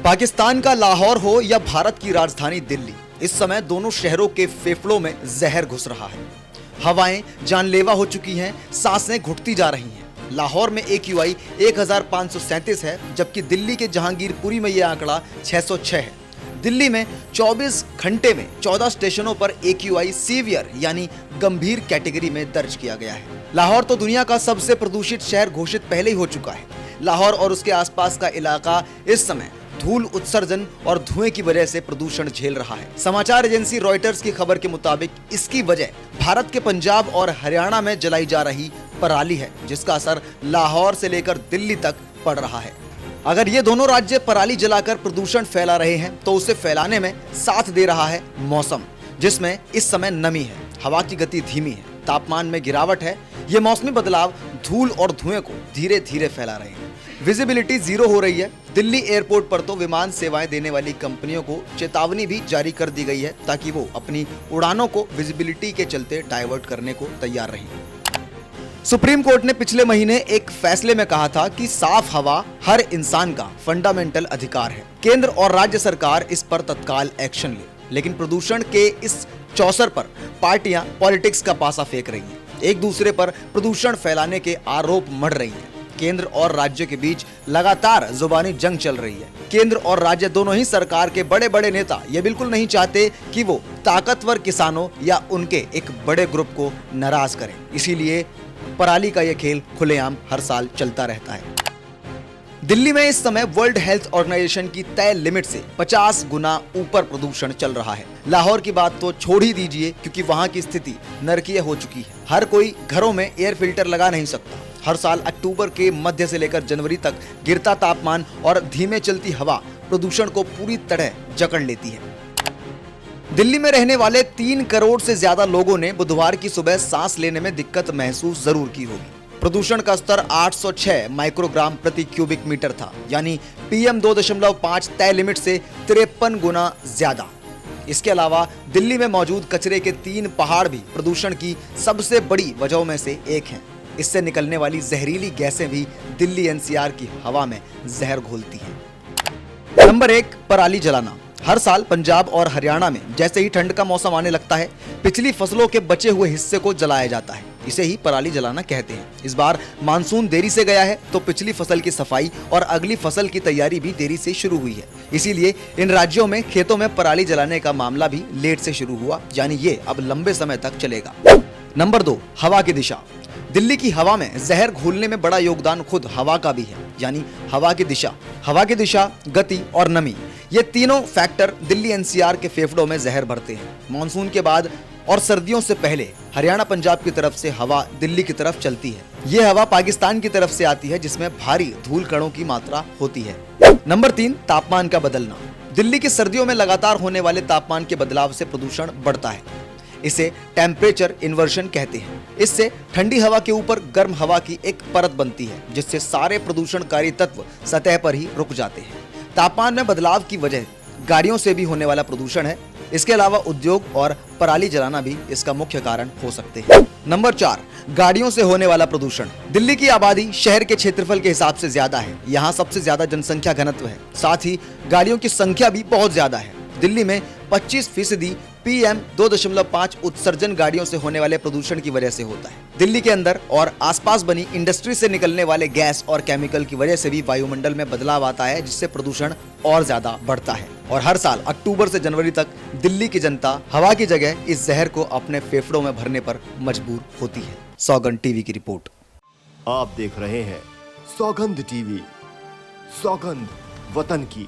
पाकिस्तान का लाहौर हो या भारत की राजधानी दिल्ली, इस समय दोनों शहरों के फेफड़ों में जहर घुस रहा है। हवाएं जानलेवा हो चुकी हैं, सांसें घुटती जा रही हैं। लाहौर में AQI 1537 है, जबकि दिल्ली के जहांगीरपुरी में यह आंकड़ा 606 है। दिल्ली में 24 घंटे में 14 स्टेशनों पर AQI सीवियर यानी गंभीर कैटेगरी में दर्ज किया गया है। लाहौर तो दुनिया का सबसे प्रदूषित शहर घोषित पहले ही हो चुका है। लाहौर और उसके आसपास का इलाका इस समय धूल उत्सर्जन और धुएं की वजह से प्रदूषण झेल रहा है। समाचार एजेंसी रॉयटर्स की खबर के मुताबिक इसकी वजह भारत के पंजाब और हरियाणा में जलाई जा रही पराली है, जिसका असर लाहौर से लेकर दिल्ली तक पड़ रहा है। अगर ये दोनों राज्य पराली जलाकर प्रदूषण फैला रहे हैं तो उसे फैलाने में साथ दे रहा है मौसम, जिसमें इस समय नमी है, हवा की गति धीमी है, तापमान में गिरावट है। ये मौसमी बदलाव धूल और धुएं को धीरे धीरे फैला रहे हैं। विजिबिलिटी जीरो हो रही है। दिल्ली एयरपोर्ट पर तो विमान सेवाएं देने वाली कंपनियों को चेतावनी भी जारी कर दी गई है ताकि वो अपनी उड़ानों को विजिबिलिटी के चलते डाइवर्ट करने को तैयार रहें। सुप्रीम कोर्ट ने पिछले महीने एक फैसले में कहा था कि साफ हवा हर इंसान का फंडामेंटल अधिकार है। केंद्र और राज्य सरकार इस पर तत्काल एक्शन ले, लेकिन प्रदूषण के इस चौसर पर पार्टियां पॉलिटिक्स का पासा फेंक रही हैं, एक दूसरे पर प्रदूषण फैलाने के आरोप मढ़ रही हैं। केंद्र और राज्य के बीच लगातार जुबानी जंग चल रही है। केंद्र और राज्य दोनों ही सरकार के बड़े बड़े नेता ये बिल्कुल नहीं चाहते कि वो ताकतवर किसानों या उनके एक बड़े ग्रुप को नाराज करें। इसीलिए पराली का ये खेल खुलेआम हर साल चलता रहता है। दिल्ली में इस समय वर्ल्ड हेल्थ ऑर्गेनाइजेशन की तय लिमिट से 50 गुना ऊपर प्रदूषण चल रहा है। लाहौर की बात तो छोड़ ही दीजिए, क्योंकि वहां की स्थिति नरकीय हो चुकी है। हर कोई घरों में एयर फिल्टर लगा नहीं सकता। हर साल अक्टूबर के मध्य से लेकर जनवरी तक गिरता तापमान और धीमे चलती हवा प्रदूषण को पूरी तरह जकड़ लेती है। दिल्ली में रहने वाले 3 करोड़ से ज्यादा लोगों ने बुधवार की सुबह सांस लेने में दिक्कत महसूस जरूर की होगी। प्रदूषण का स्तर 806 माइक्रोग्राम प्रति क्यूबिक मीटर था, यानी PM 2.5 तय लिमिट से 53 गुना ज्यादा। इसके अलावा दिल्ली में मौजूद कचरे के 3 पहाड़ भी प्रदूषण की सबसे बड़ी वजहों में से एक हैं। इससे निकलने वाली जहरीली गैसें भी दिल्ली NCR की हवा में जहर घोलती हैं। नंबर 1, पराली जलाना। हर साल पंजाब और हरियाणा में जैसे ही ठंड का मौसम आने लगता है, पिछली फसलों के बचे हुए हिस्से को जलाया जाता है। इसे ही पराली जलाना कहते हैं। इस बार मानसून देरी से गया है, तो पिछली फसल की सफाई और अगली फसल की तैयारी भी देरी से शुरू हुई है। इसीलिए इन राज्यों में खेतों में पराली जलाने का मामला भी लेट से शुरू हुआ, यानी ये अब लंबे समय तक चलेगा। नंबर 2, हवा की दिशा। दिल्ली की हवा में जहर घोलने में बड़ा योगदान खुद हवा का भी है, यानी हवा की दिशा। हवा की दिशा, गति और नमी, ये तीनों फैक्टर दिल्ली NCR के फेफड़ों में जहर भरते हैं। मानसून के बाद और सर्दियों से पहले हरियाणा पंजाब की तरफ से हवा दिल्ली की तरफ चलती है। ये हवा पाकिस्तान की तरफ से आती है, जिसमें भारी धूल कणों की मात्रा होती है। नंबर 3, तापमान का बदलना। दिल्ली की सर्दियों में लगातार होने वाले तापमान के बदलाव से प्रदूषण बढ़ता है। इसे टेम्परेचर इन्वर्शन कहते हैं। इससे ठंडी हवा के ऊपर गर्म हवा की एक परत बनती है, जिससे सारे प्रदूषणकारी तत्व सतह पर ही रुक जाते हैं। तापमान में बदलाव की वजह गाड़ियों से भी होने वाला प्रदूषण है। इसके अलावा उद्योग और पराली जलाना भी इसका मुख्य कारण हो सकते हैं। नंबर 4, गाड़ियों से होने वाला प्रदूषण। दिल्ली की आबादी शहर के क्षेत्रफल के हिसाब से ज्यादा है। यहाँ सबसे ज्यादा जनसंख्या घनत्व है, साथ ही गाड़ियों की संख्या भी बहुत ज्यादा है। दिल्ली में 25% PM 2.5 उत्सर्जन गाड़ियों से होने वाले प्रदूषण की वजह से होता है। दिल्ली के अंदर और आसपास बनी इंडस्ट्री से निकलने वाले गैस और केमिकल की वजह से भी वायुमंडल में बदलाव आता है, जिससे प्रदूषण और ज्यादा बढ़ता है। और हर साल अक्टूबर से जनवरी तक दिल्ली की जनता हवा की जगह इस जहर को अपने फेफड़ों में भरने पर मजबूर होती है। सौगंध टीवी की रिपोर्ट। आप देख रहे हैं सौगंध टीवी, सौगंध वतन की।